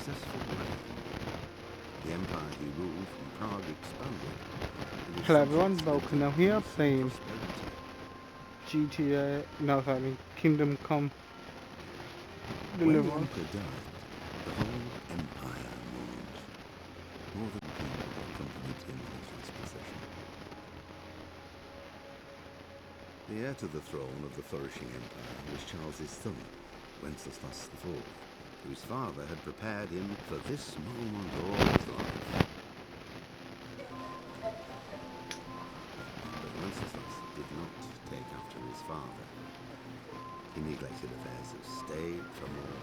successful reign. The empire he ruled from Prague expanded. And his Hello everyone, subjects lived welcome in now here peace and playing prosperity. GTA, no sorry, Kingdom Come When the Deliverance. emperor died, the whole empire mourned. More than people accompanied him in his last procession. The heir to the throne of the flourishing empire was Charles's son, Wenceslas IV, whose father had prepared him for this moment all his life. But Wenceslas did not take after his father. He neglected affairs of state for more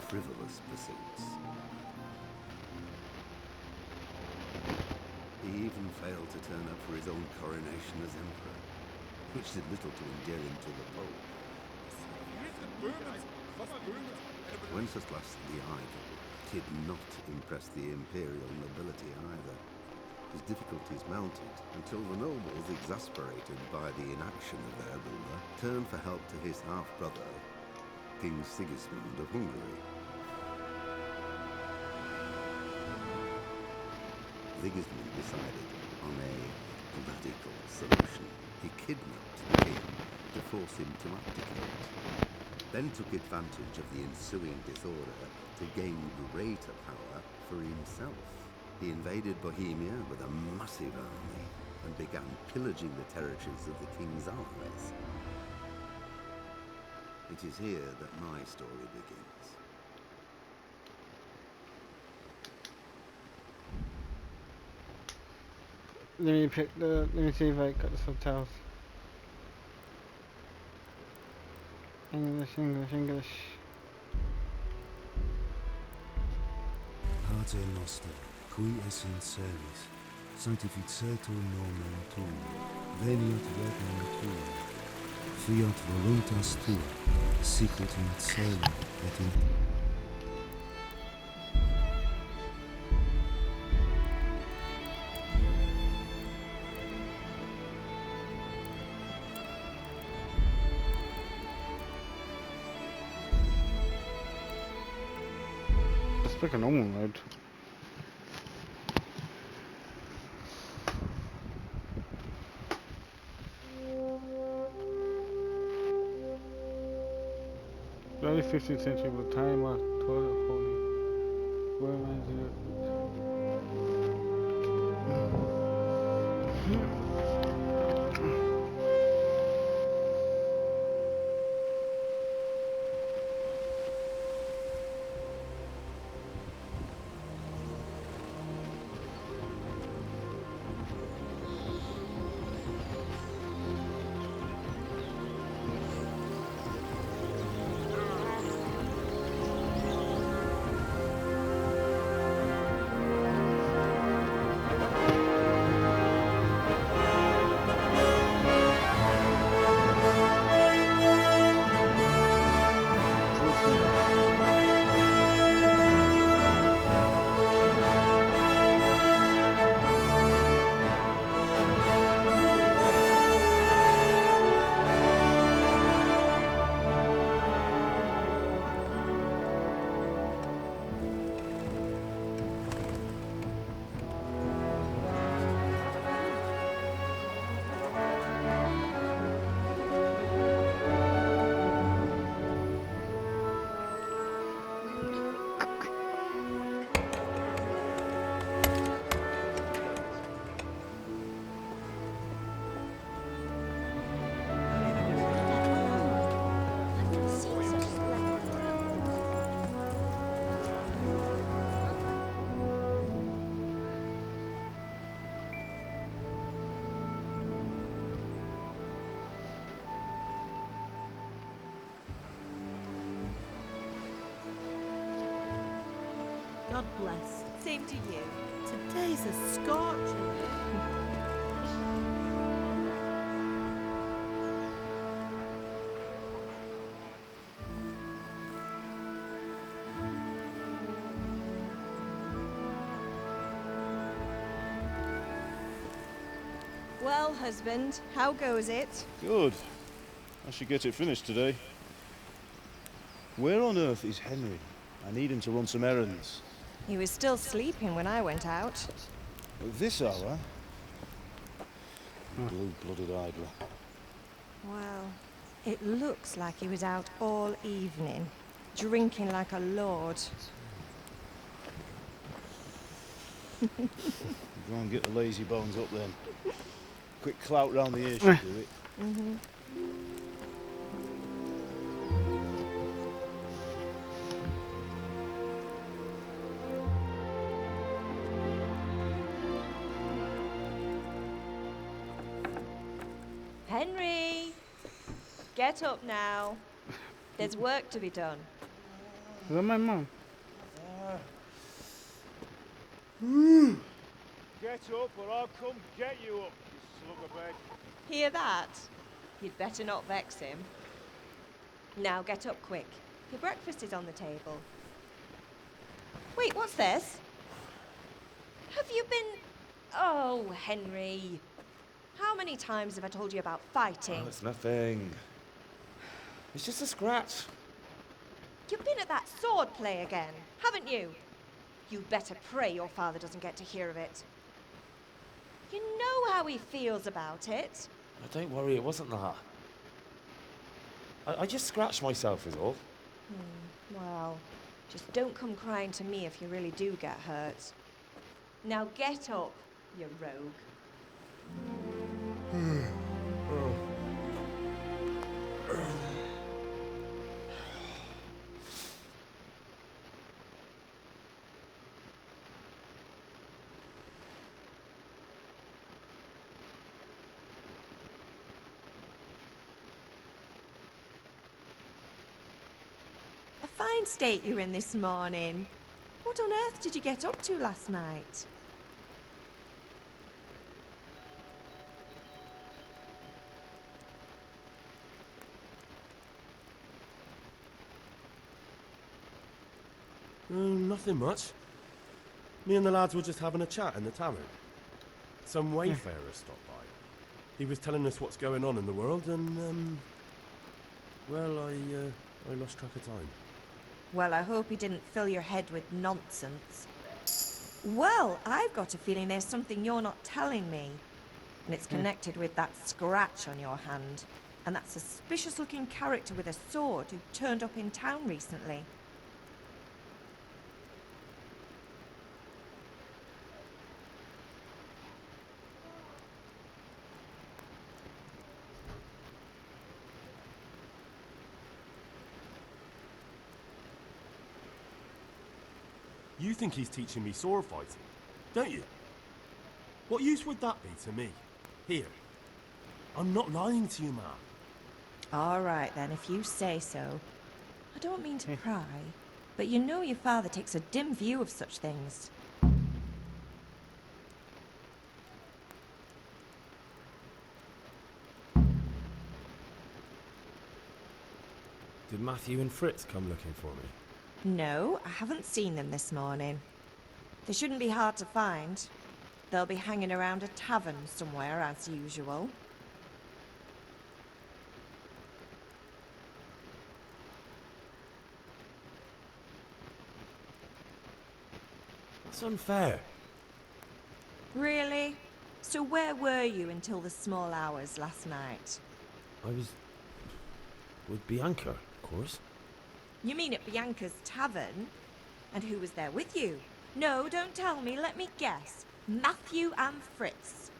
frivolous pursuits. He even failed to turn up for his own coronation as emperor, which did little to endear him to the Pope. Wenceslas the Idle did not impress the imperial nobility either. His difficulties mounted until the nobles, exasperated by the inaction of their ruler, turned for help to his half-brother, King Sigismund of Hungary. Sigismund decided on a radical solution. He kidnapped the king to force him to abdicate, then took advantage of the ensuing disorder to gain greater power for himself. He invaded Bohemia with a massive army and began pillaging the territories of the king's allies. It is here that my story begins. Let me see if I got the subtitles. English. Pater noster, qui es in celis, sanctificetur nomen tuum, veniat regnum tuum, fiat voluntas tua, sicut in cielo et in Let's pick a normal mode. Early 15th century with time of toilet holy. Where is it? God bless. Same to you. Today's a scorcher. Well, husband, how goes it? Good. I should get it finished today. Where on earth is Henry? I need him to run some errands. He was still sleeping when I went out. At this hour? Blue-blooded Hydra. Well, it looks like he was out all evening, drinking like a lord. Go and get the lazy bones up then. Quick clout round the ear should do it. Henry! Get up now. There's work to be done. Is that my mom? Get up or I'll come get you up, you slug of bed. Hear that? You'd better not vex him. Now get up quick. Your breakfast is on the table. Wait, what's this? Have you been... Oh, Henry. How many times have I told you about fighting? Oh, it's nothing. It's just a scratch. You've been at that sword play again, haven't you? You'd better pray your father doesn't get to hear of it. You know how he feels about it. Oh, don't worry, it wasn't that. I just scratched myself is all. Well, just don't come crying to me if you really do get hurt. Now get up, you rogue. A fine state you're in this morning. What on earth did you get up to last night? Nothing much. Me and the lads were just having a chat in the tavern. Some wayfarer stopped by. He was telling us what's going on in the world and, well, I lost track of time. Well, I hope he didn't fill your head with nonsense. Well, I've got a feeling there's something you're not telling me. And it's connected with that scratch on your hand. And that suspicious-looking character with a sword who turned up in town recently. You think he's teaching me sword fighting, don't you? What use would that be to me? Here. I'm not lying to you, man. All right, then, if you say so. I don't mean to pry, but you know your father takes a dim view of such things. Did Matthew and Fritz come looking for me? No, I haven't seen them this morning. They shouldn't be hard to find. They'll be hanging around a tavern somewhere, as usual. That's unfair. Really? So where were you until the small hours last night? I was with Bianca, of course. You mean at Bianca's tavern? And who was there with you? No, don't tell me, let me guess. Matthew and Fritz.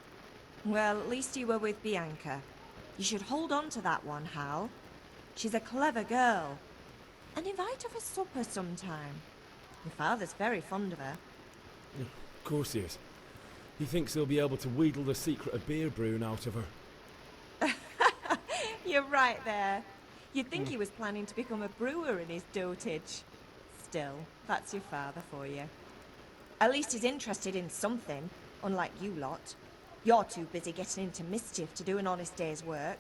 Well, at least you were with Bianca. You should hold on to that one, Hal. She's a clever girl. And invite her for supper sometime. Your father's very fond of her. Of course he is. He thinks he'll be able to wheedle the secret of beer brewing out of her. You're right there. You'd think he was planning to become a brewer in his dotage. Still, that's your father for you. At least he's interested in something, unlike you lot. You're too busy getting into mischief to do an honest day's work.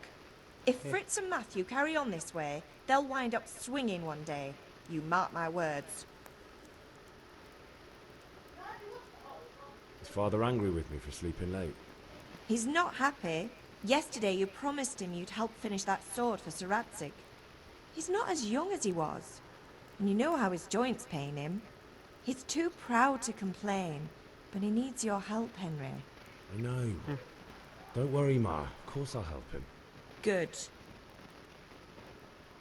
If Fritz and Matthew carry on this way, they'll wind up swinging one day. You mark my words. Is Father angry with me for sleeping late? He's not happy. Yesterday you promised him you'd help finish that sword for Sir Radzig. He's not as young as he was. And you know how his joints pain him. He's too proud to complain, but he needs your help, Henry. I know. Don't worry, Ma. Of course I'll help him. Good.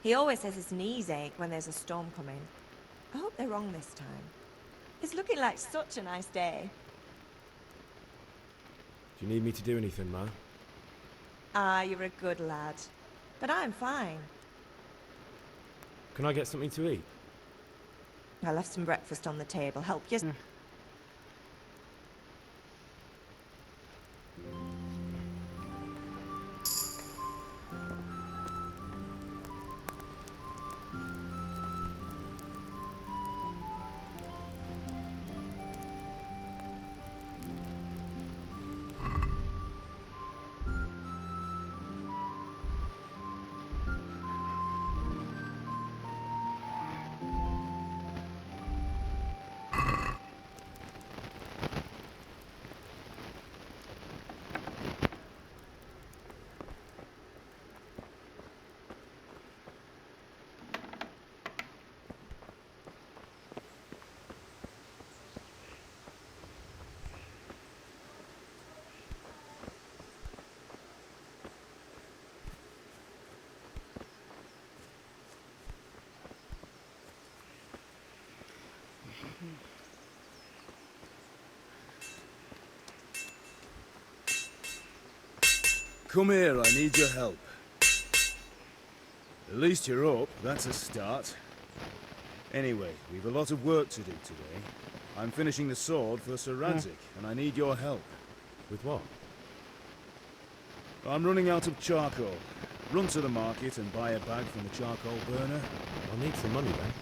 He always says his knees ache when there's a storm coming. I hope they're wrong this time. It's looking like such a nice day. Do you need me to do anything, Ma? Ah, you're a good lad. But I'm fine. Can I get something to eat? I left some breakfast on the table. Help you? Come here, I need your help. At least you're up, that's a start. Anyway, we've a lot of work to do today. I'm finishing the sword for Sir Radzik, and I need your help. With what? I'm running out of charcoal. Run to the market and buy a bag from the charcoal burner. I'll need some money then.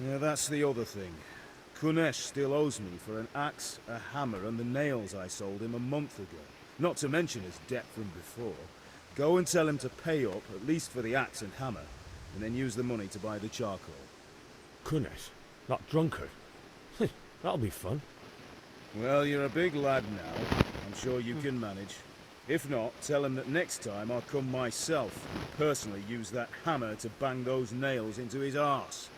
Yeah, that's the other thing. Kunesh still owes me for an axe, a hammer, and the nails I sold him a month ago. Not to mention his debt from before. Go and tell him to pay up, at least for the axe and hammer, and then use the money to buy the charcoal. Kunesh? That drunkard? That'll be fun. Well, you're a big lad now. I'm sure you can manage. If not, tell him that next time I'll come myself and personally use that hammer to bang those nails into his arse.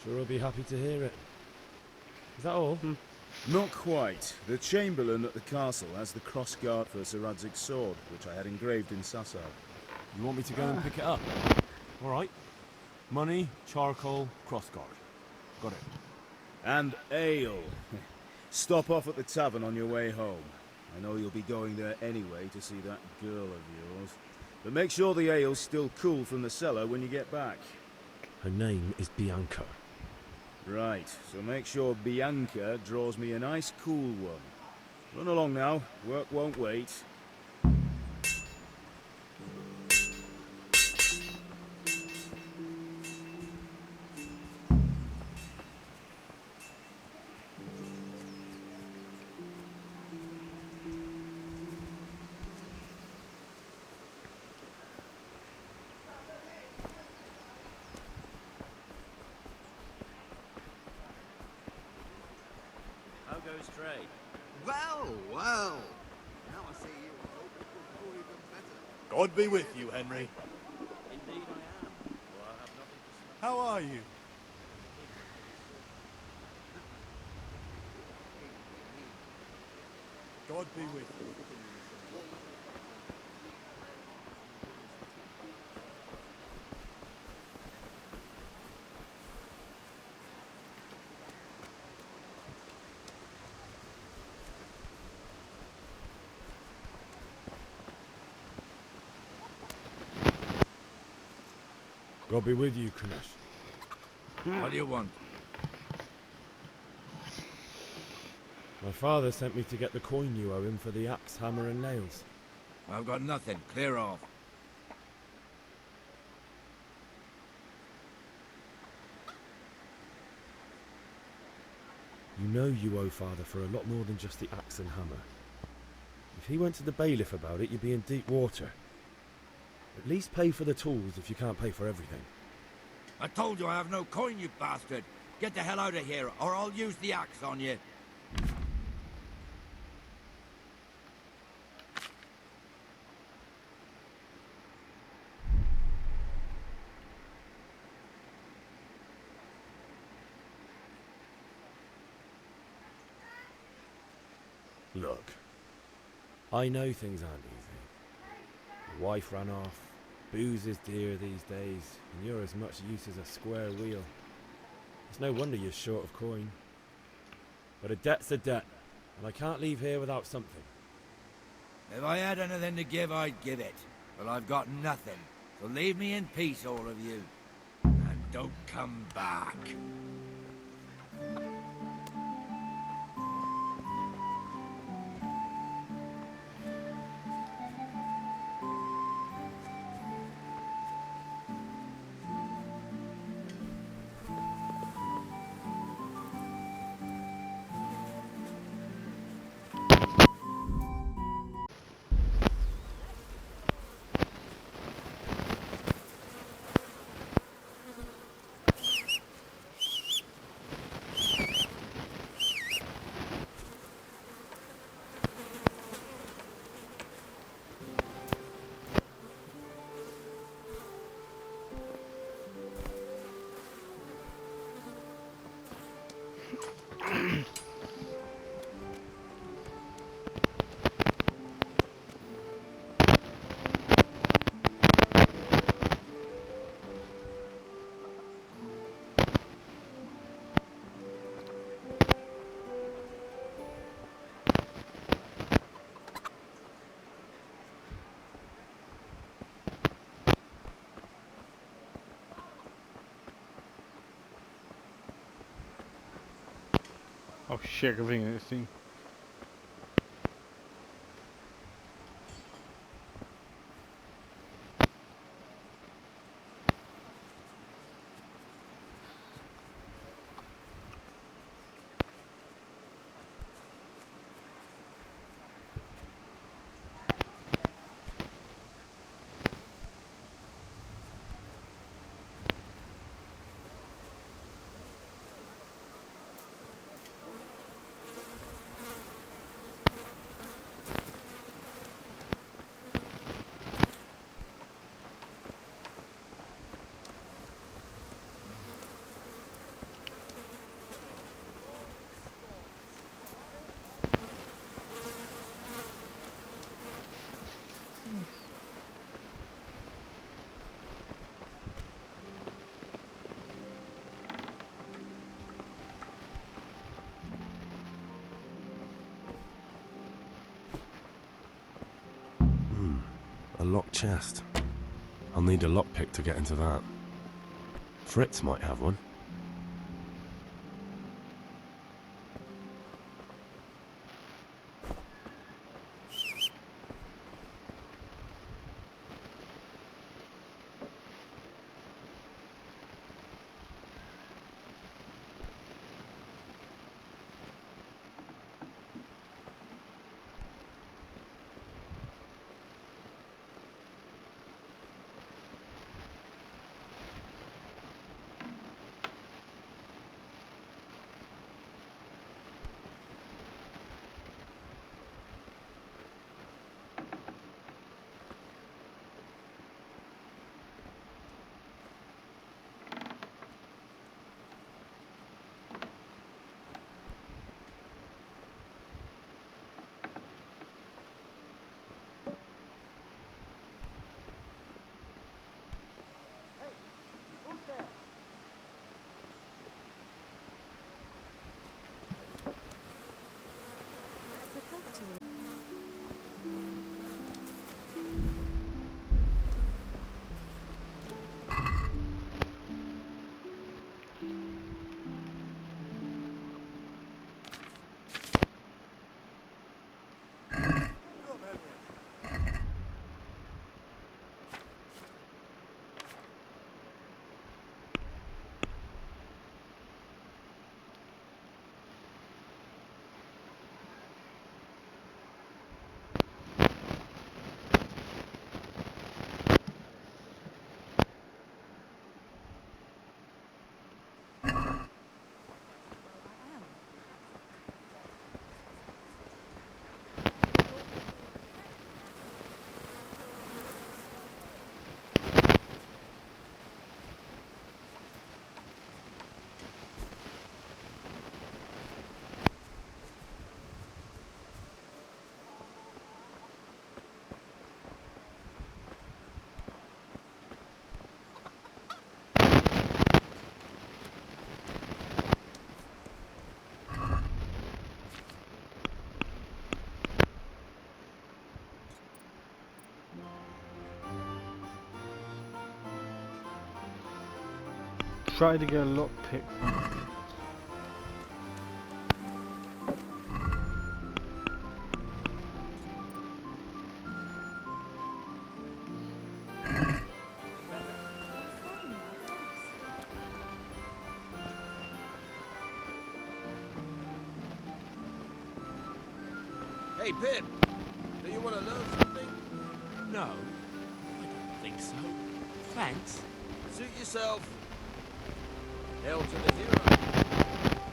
Sure he'll be happy to hear it. Is that all? Not quite. The Chamberlain at the castle has the crossguard for Sir Radzig's sword, which I had engraved in Sasau. You want me to go and pick it up? All right. Money, charcoal, crossguard. Got it. And ale. Stop off at the tavern on your way home. I know you'll be going there anyway to see that girl of yours. But make sure the ale's still cool from the cellar when you get back. Her name is Bianca. Right, so make sure Bianca draws me a nice cool one. Run along now, work won't wait. How goes trade? Well, well. Now I see you. I hope it will go even better. God be with you, Henry. Indeed I am. Well, I have nothing to say. How are you? God be with you. God be with you, Kunesh. What do you want? My father sent me to get the coin you owe him for the axe, hammer and nails. I've got nothing. Clear off. You know you owe father for a lot more than just the axe and hammer. If he went to the bailiff about it, you'd be in deep water. At least pay for the tools if you can't pay for everything. I told you I have no coin, you bastard. Get the hell out of here, or I'll use the axe on you. Look, I know things aren't easy. Your wife ran off, booze is dear these days, and you're as much use as a square wheel. It's no wonder you're short of coin. But a debt's a debt, and I can't leave here without something. If I had anything to give, I'd give it. But I've got nothing. So leave me in peace, all of you. And don't come back. Oh shit, everything in this thing. A locked chest. I'll need a lockpick to get into that. Fritz might have one. try to get a lockpick. Hey, Pip, do you want to learn something? No, I don't think so. Thanks. Suit yourself. Hail to the hero.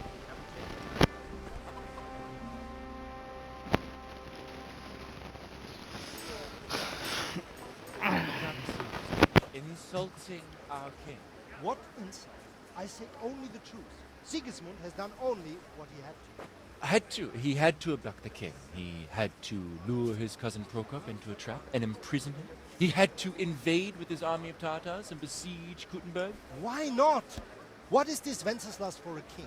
Insulting our king. What insult? I say only the truth. Sigismund has done only what he had to. He had to abduct the king. He had to lure his cousin Prokop into a trap and imprison him. He had to invade with his army of Tartars and besiege Kuttenberg. Why not? What is this Wenceslas for a king?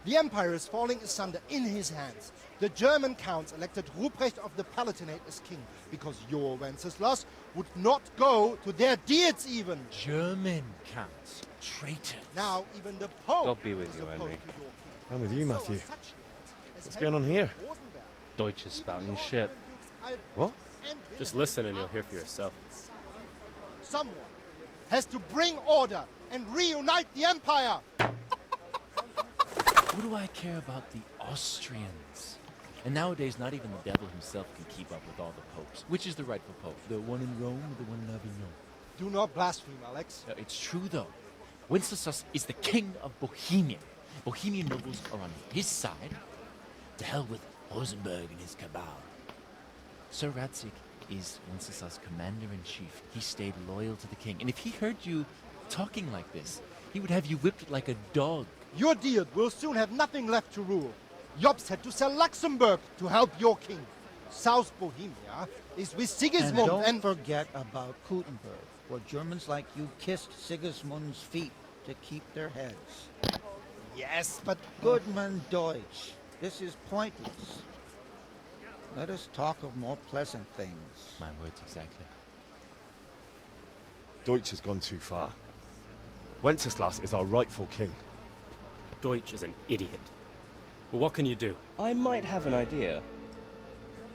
The empire is falling asunder in his hands. The German counts elected Ruprecht of the Palatinate as king because your Wenceslas would not go to their deeds even. German counts. Traitors. Now even the Pope God be with is you, opposed Henry. to your king. I'm with you, Matthew. So are such lords as What's going on here? Wardenberg, Deutsch is spouting shit. What? and Just listen and you'll hear for yourself. Someone has to bring order and reunite the empire. What do I care about the Austrians? And nowadays, not even the devil himself can keep up with all the popes. Which is the rightful pope? The one in Rome or the one in Avignon? Do not blaspheme, Alex. It's true, though. Wenceslas is the king of Bohemia. Bohemian nobles are on his side. To hell with Rosenberg and his cabal. Sir Radzik is Wenceslas' commander-in-chief. He stayed loyal to the king. And if he heard you talking like this, he would have you whipped like a dog. Your deed will soon have nothing left to rule. Jobst had to sell Luxembourg to help your king. South Bohemia is with Sigismund And don't forget about Kuttenberg, where Germans like you kissed Sigismund's feet to keep their heads. Yes, but Goodman Deutsch, this is pointless. Let us talk of more pleasant things. My words exactly. Deutsch has gone too far. Wenceslas is our rightful king. Deutsch is an idiot. But what can you do? I might have an idea.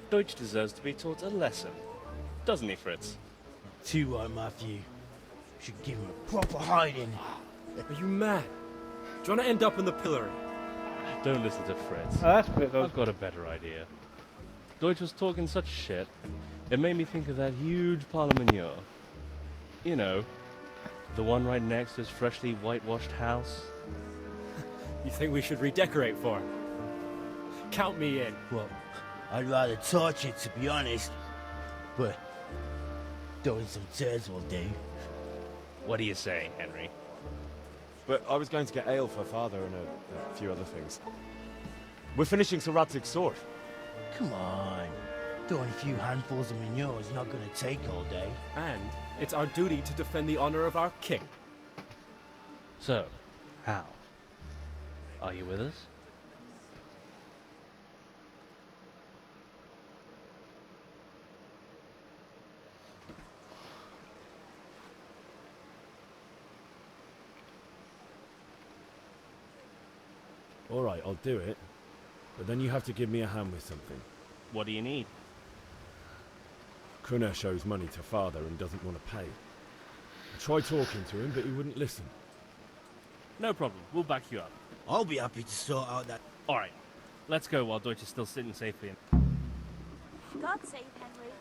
Deutsch deserves to be taught a lesson. Doesn't he, Fritz? Too right, Matthew. Should give him a proper hiding. Are you mad? Do you want to end up in the pillory? Don't listen to Fritz. That's a bit I've got a better idea. Deutsch was talking such shit, it made me think of that huge Parliament. You know, the one right next to his freshly whitewashed house. You think we should redecorate for him? Count me in. Well, I'd rather torch it, to be honest. But throwing some turds will do. What do you say, Henry? But I was going to get ale for father and a few other things. We're finishing Sir Radzig's sword. Come on. Throwing a few handfuls of manure is not going to take all day. And it's our duty to defend the honor of our king. So, how? Are you with us? All right, I'll do it. But then you have to give me a hand with something. What do you need? Kunesh owes money to father and doesn't want to pay. I tried talking to him, but he wouldn't listen. No problem. We'll back you up. I'll be happy to sort out that. All right. Let's go while Deutsch is still sitting safely in. God save Henry.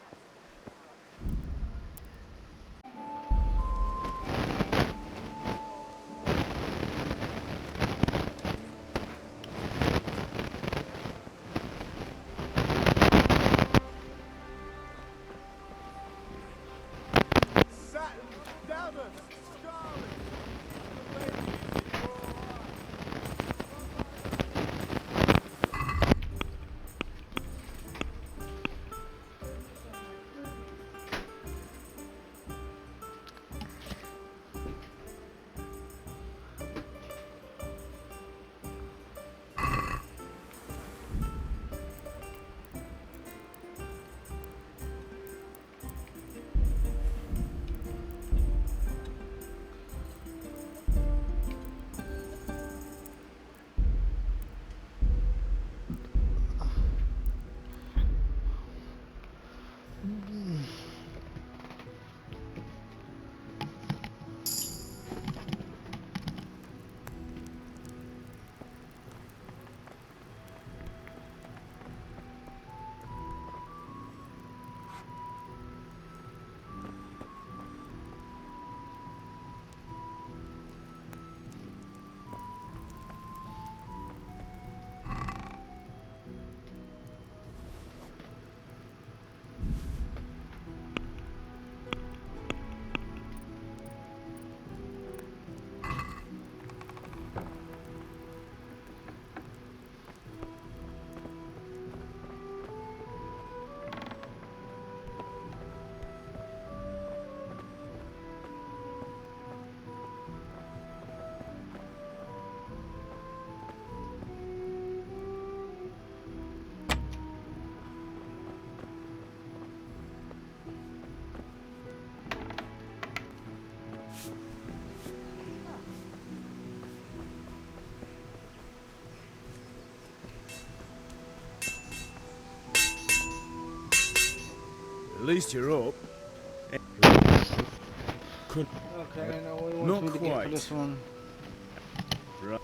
least you're up. Okay, now what do you Not want me to get for quite. this one? Right.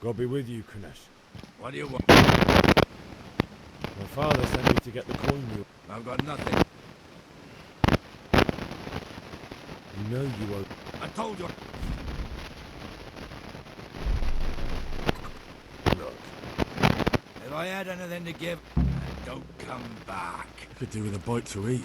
God be with you, Kunesh. What do you want? My father sent me to get the coin you... I've got nothing. You know you owe... I told you. Look. If I had anything to give, don't come back. Could do with a bite to eat.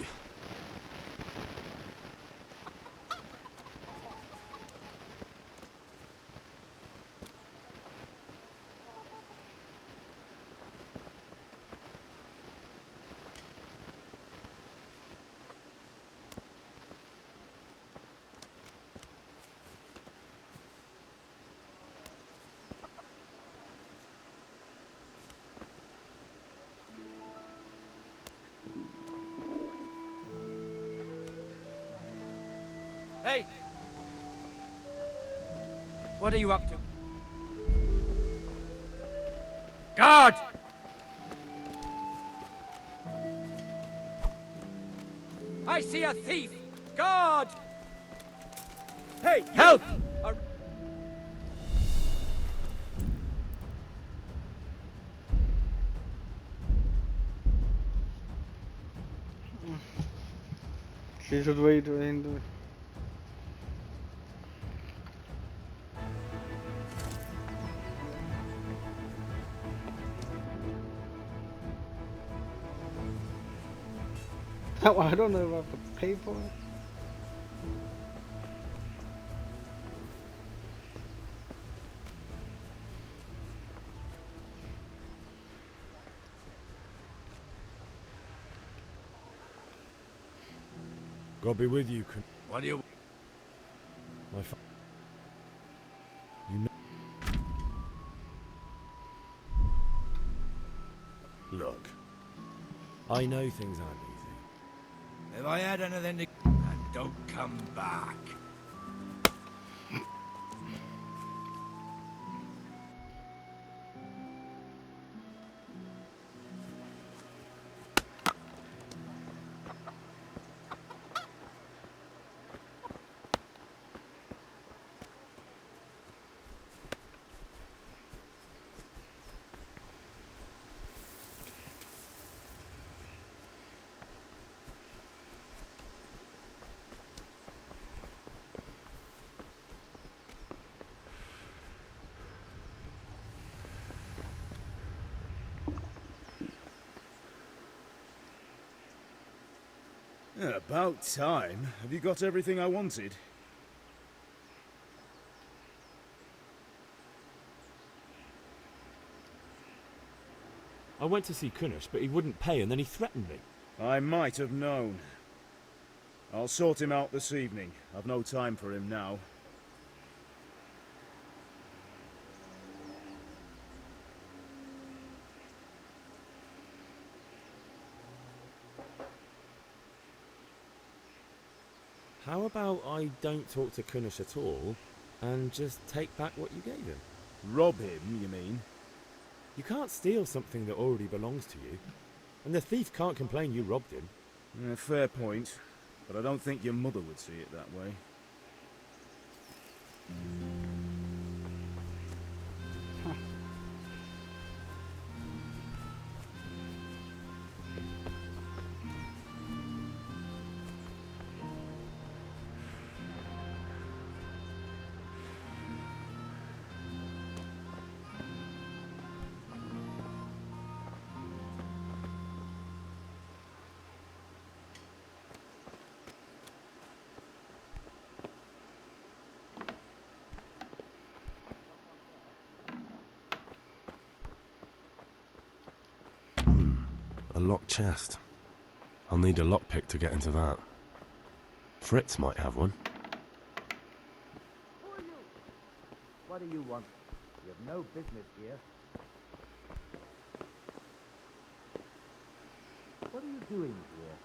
Hey! What are you up to? Guard! I see a thief! Guard! Hey, help! She should wait and oh, I don't know if I have to pay for it. God be with you, Kunesh. What do you... My fa... You know... Look. I know things aren't easy. If I had anything to... don't come back. Yeah, about time. Have you got everything I wanted? I went to see Kunesh, but he wouldn't pay and then he threatened me. I might have known. I'll sort him out this evening. I've no time for him now. How about I don't talk to Kunesh at all and just take back what you gave him? Rob him, you mean? You can't steal something that already belongs to you. And the thief can't complain you robbed him. Fair point. But I don't think your mother would see it that way. A locked chest. I'll need a lockpick to get into that. Fritz might have one. What do you want? You have no business here. What are you doing here?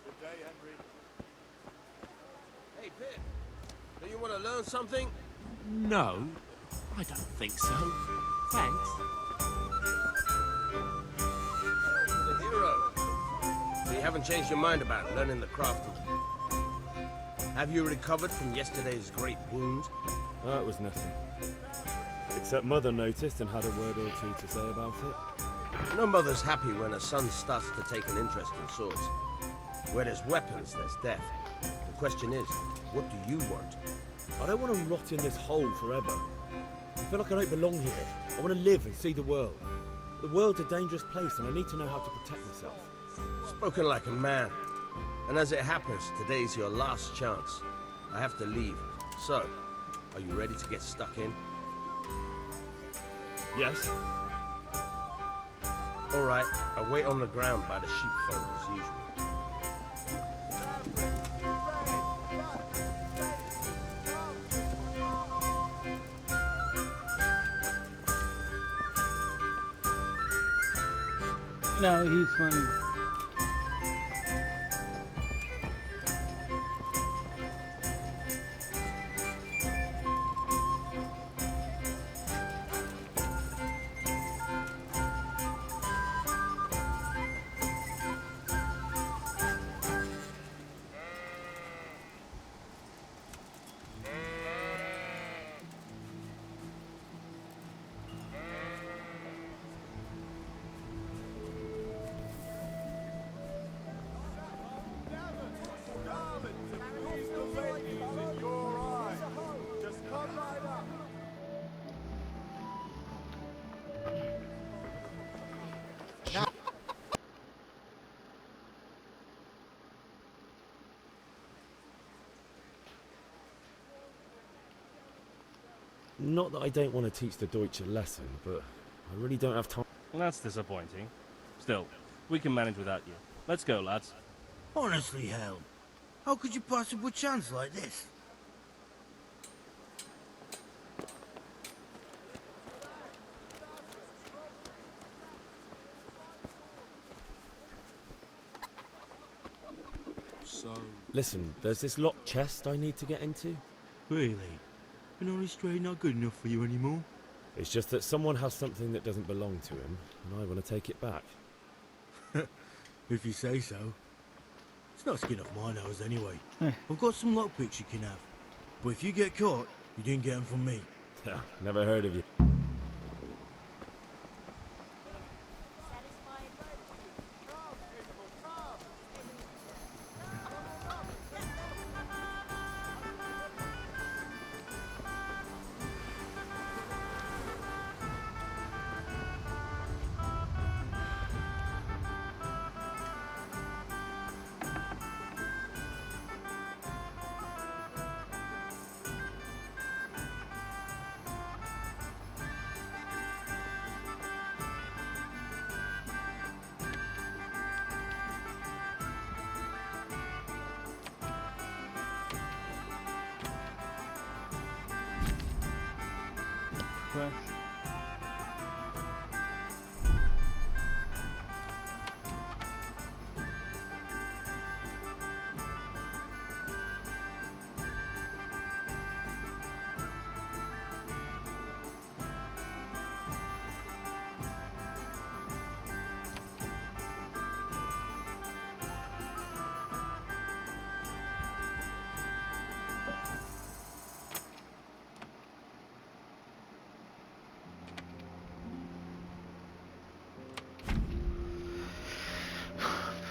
Good day, Henry. Hey, Pip. Do you want to learn something? No, I don't think so. Thanks. The hero. So you haven't changed your mind about learning the craft of... Have you recovered from yesterday's great wound? That was nothing. Except Mother noticed and had a word or two to say about it. No mother's happy when her son starts to take an interest in swords. Where there's weapons, there's death. The question is, what do you want? I don't want to rot in this hole forever. I feel like I don't belong here. I want to live and see the world. The world's a dangerous place and I need to know how to protect myself. Spoken like a man. And as it happens, today's your last chance. I have to leave. So, are you ready to get stuck in? Yes. All right, I'll wait on the ground by the sheepfold as usual. No, he's funny. Not that I don't want to teach the Deutsch a lesson, but I really don't have time. Well, that's disappointing. Still, we can manage without you. Let's go, lads. Honestly, Helm, how could you possibly chance like this? So... Listen, there's this locked chest I need to get into. Really? And only straight not good enough for you anymore? It's just that someone has something that doesn't belong to him, and I want to take it back. If you say so. It's not skin off my nose anyway. I've got some lockpicks you can have. But if you get caught, you didn't get them from me. Yeah, never heard of you. Press.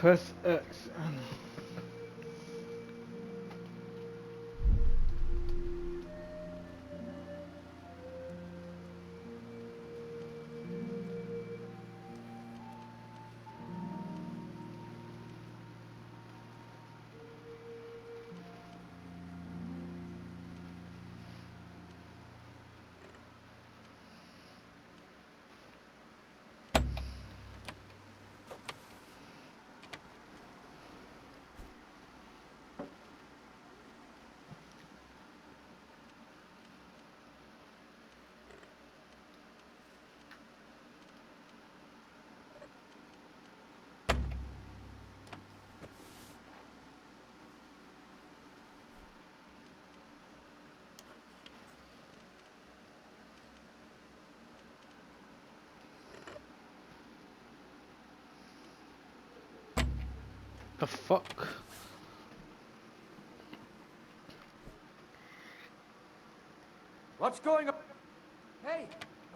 Press X. The fuck? What's going on? Hey,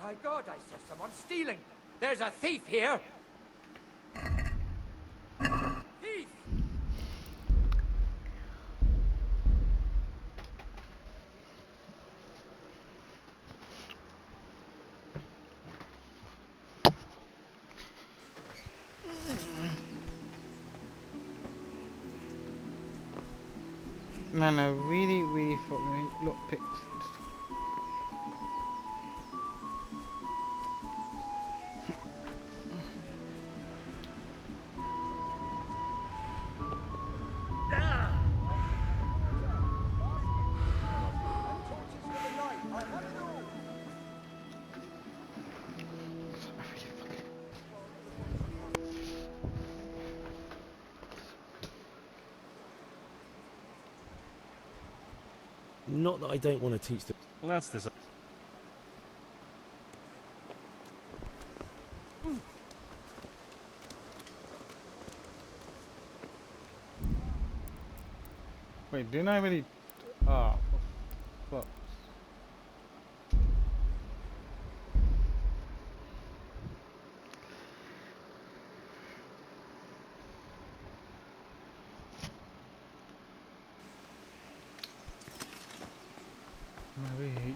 my God, I saw someone stealing. There's a thief here. Thief! Man, I really fucking look picks. Not that I don't want to teach the... That's this. Wait, didn't I really? Ah, fuck. My wait.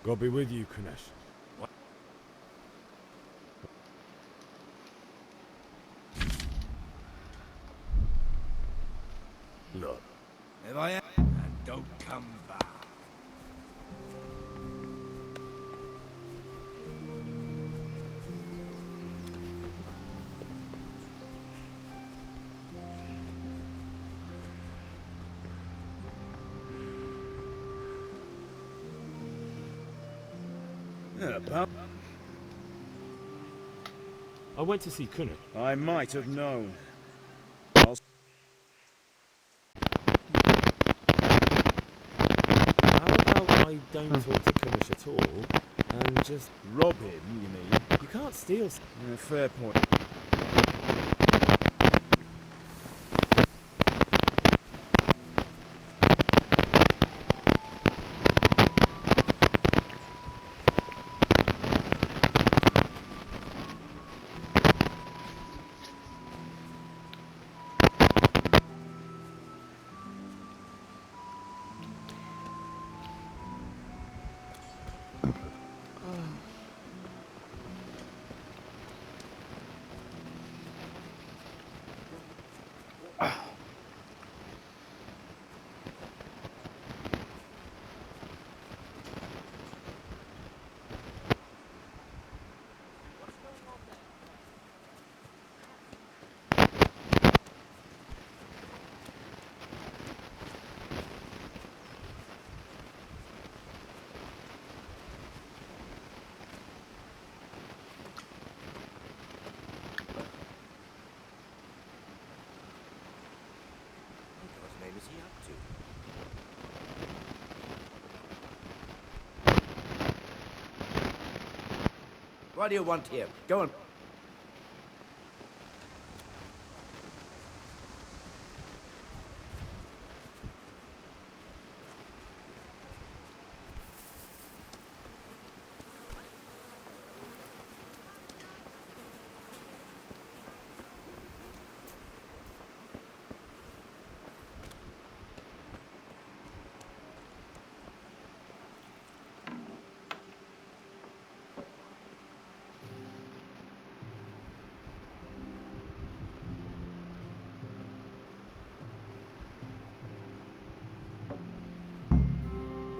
God be with you, Kunesh. What? Look. If I am, and don't come back. Yeah, pal. I went to see Kunesh. I might have known. How about I don't talk to Kunesh at all, and just... Rob him, you mean? You can't steal... Yeah, fair point. What name is he up to? What do you want here? Go on.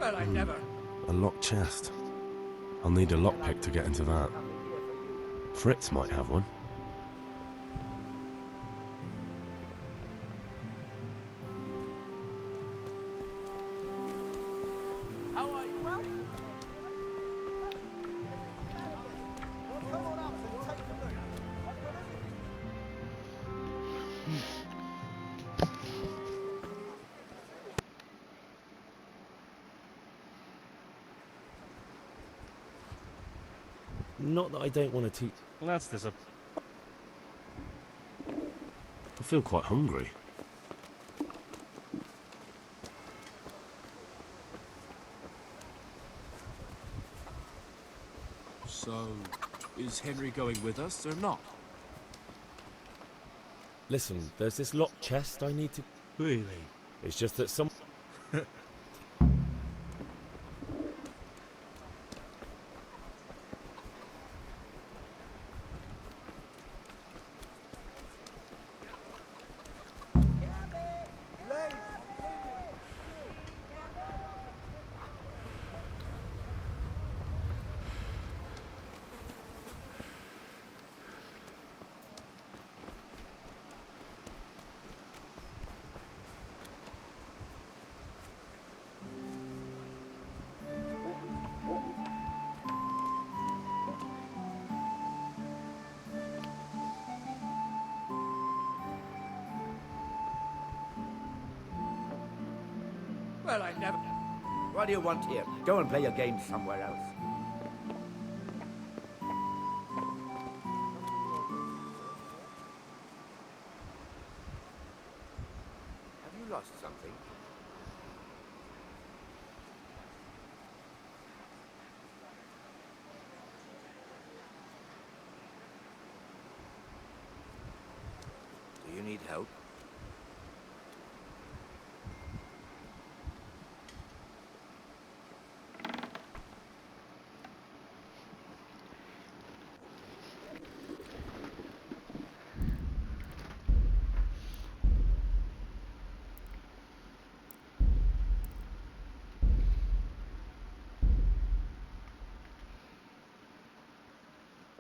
Well, I never. A locked chest. I'll need a lockpick to get into that. Fritz might have one. How are you? Well, Come on up and take a look. I've got everything. Not that I don't want to teach. Well, that's I feel quite hungry. So, is Henry going with us or not? Listen, there's this locked chest I need to... Really? It's just that some... Well, I never... What do you want here? Go and play your game somewhere else. Have you lost something? Do you need help?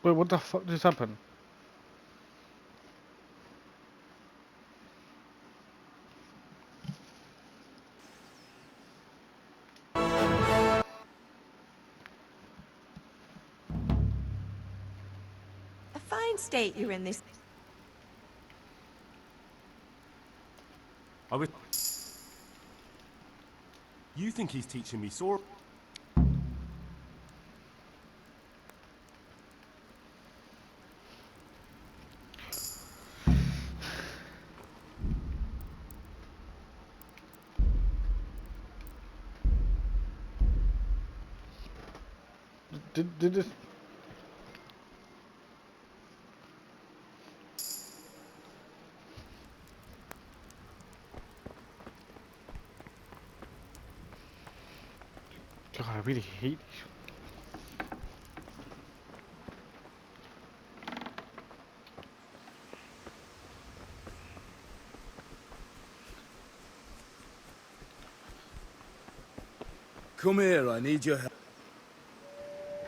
Wait, what the fuck just happened? A fine state you're in this. I was... You think he's teaching me sword? Did this... God, I really hate these. Come here, I need your help.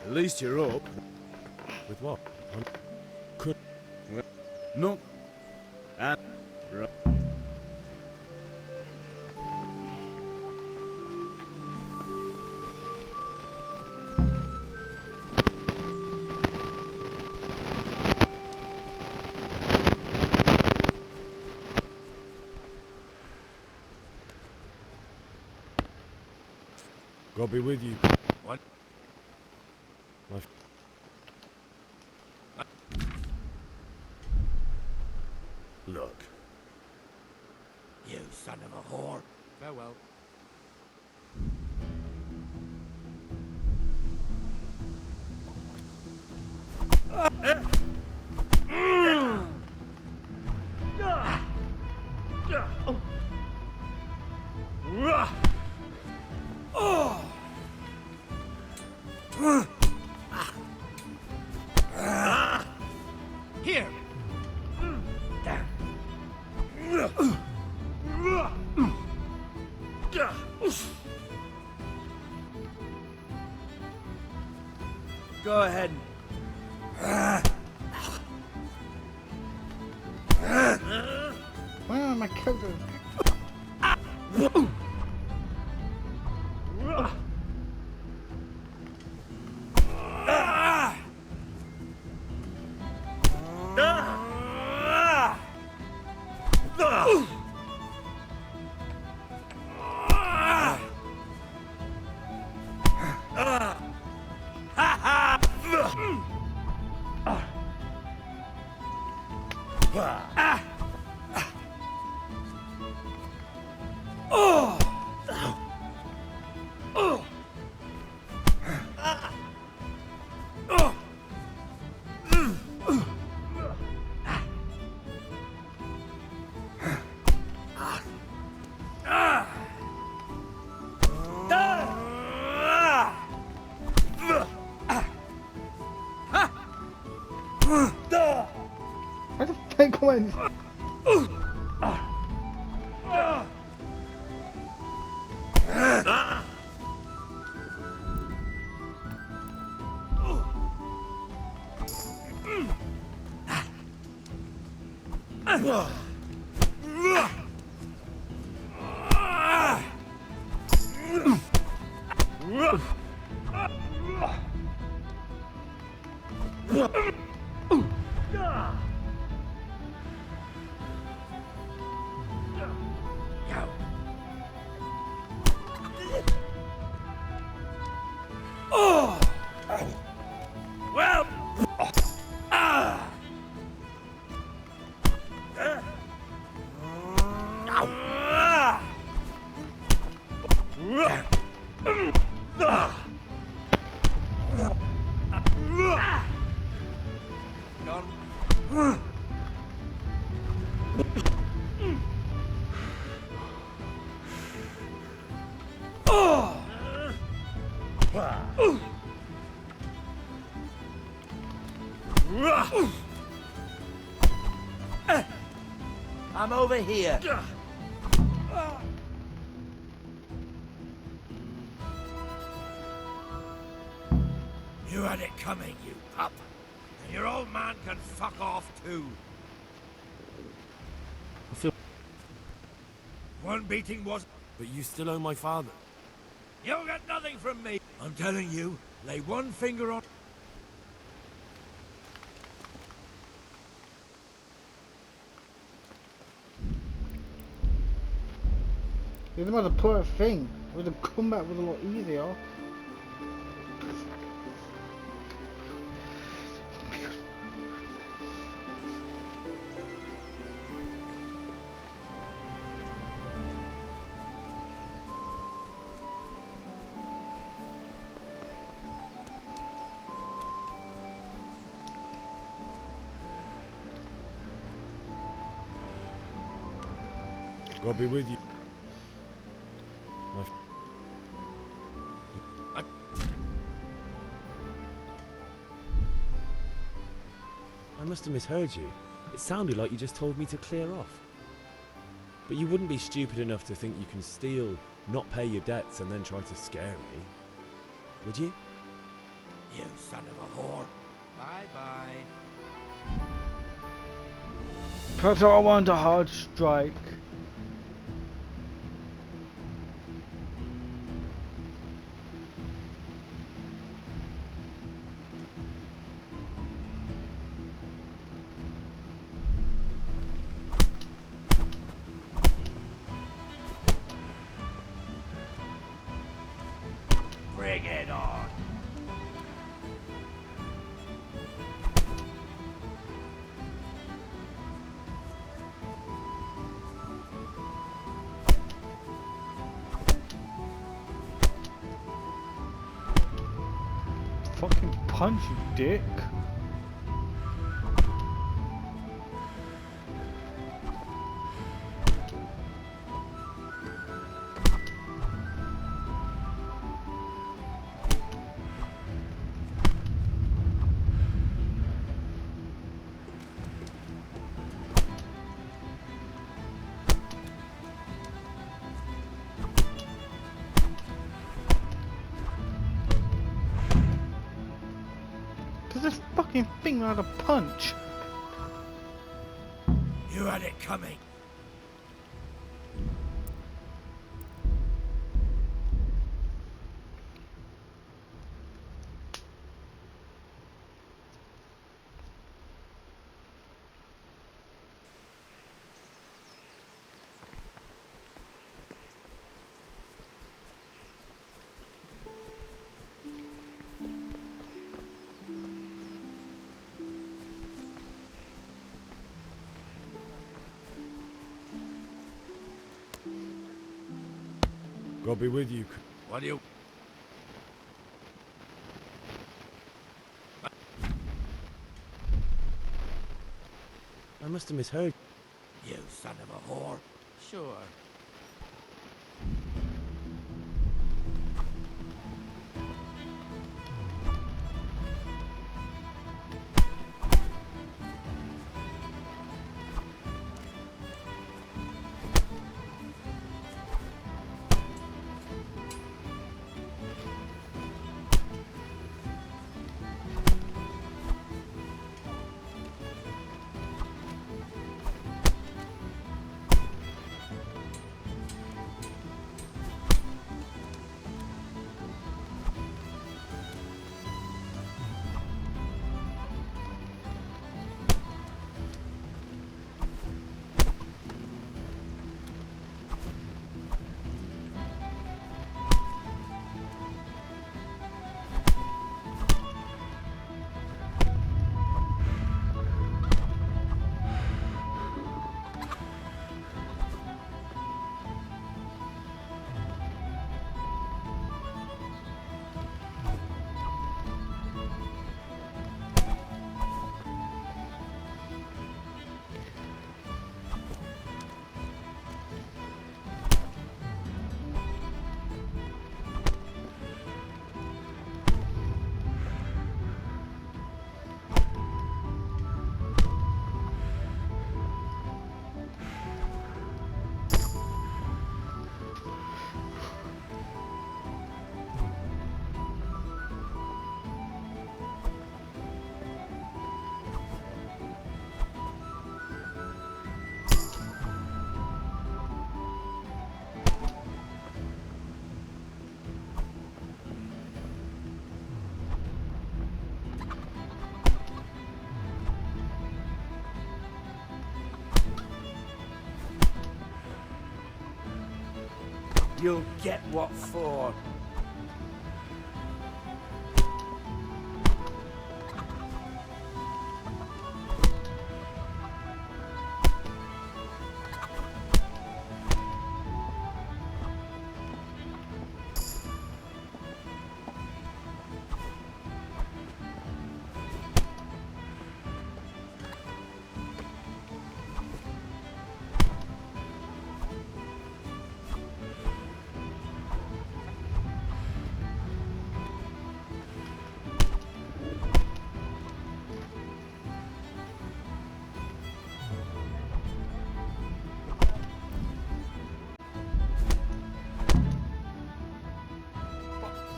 At least you're up. With what? Could... No. And... Right. God be with you. What? Look. You son of a whore. Farewell. Here. Go ahead. Why are my characters? Where the fuck went? Well. I'm over here. You had it coming, you pup. And your old man can fuck off too. I feel. One beating was... But you still owe my father. You'll get nothing from me. I'm telling you, lay one finger on... You're about to put a thing. Would have come back with a lot easier. God be with you. I must have misheard you. It sounded like you just told me to clear off. But you wouldn't be stupid enough to think you can steal, not pay your debts, and then try to scare me. Would you? You son of a whore. Bye-bye. That's all I want, a hard strike. Bring it on. Fucking punch, you dick. Does this fucking thing know how to punch? You had it coming. God be with you. What do you... I must have misheard. You son of a whore. Sure. You'll get what for.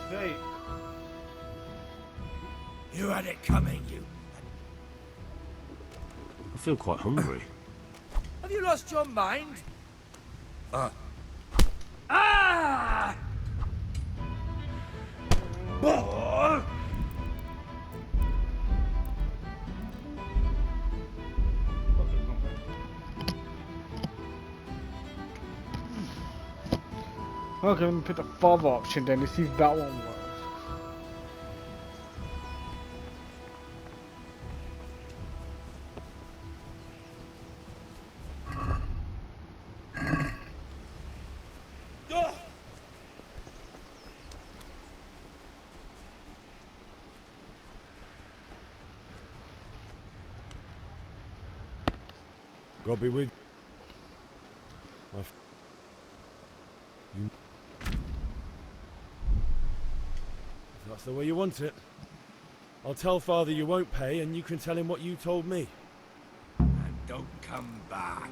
Hey. You had it coming, you. I feel quite hungry. Have you lost your mind? Ah! Okay, let me pick the father option then to see if that one works. God be with you. If that's the way you want it. I'll tell Father you won't pay, and you can tell him what you told me. And don't come back.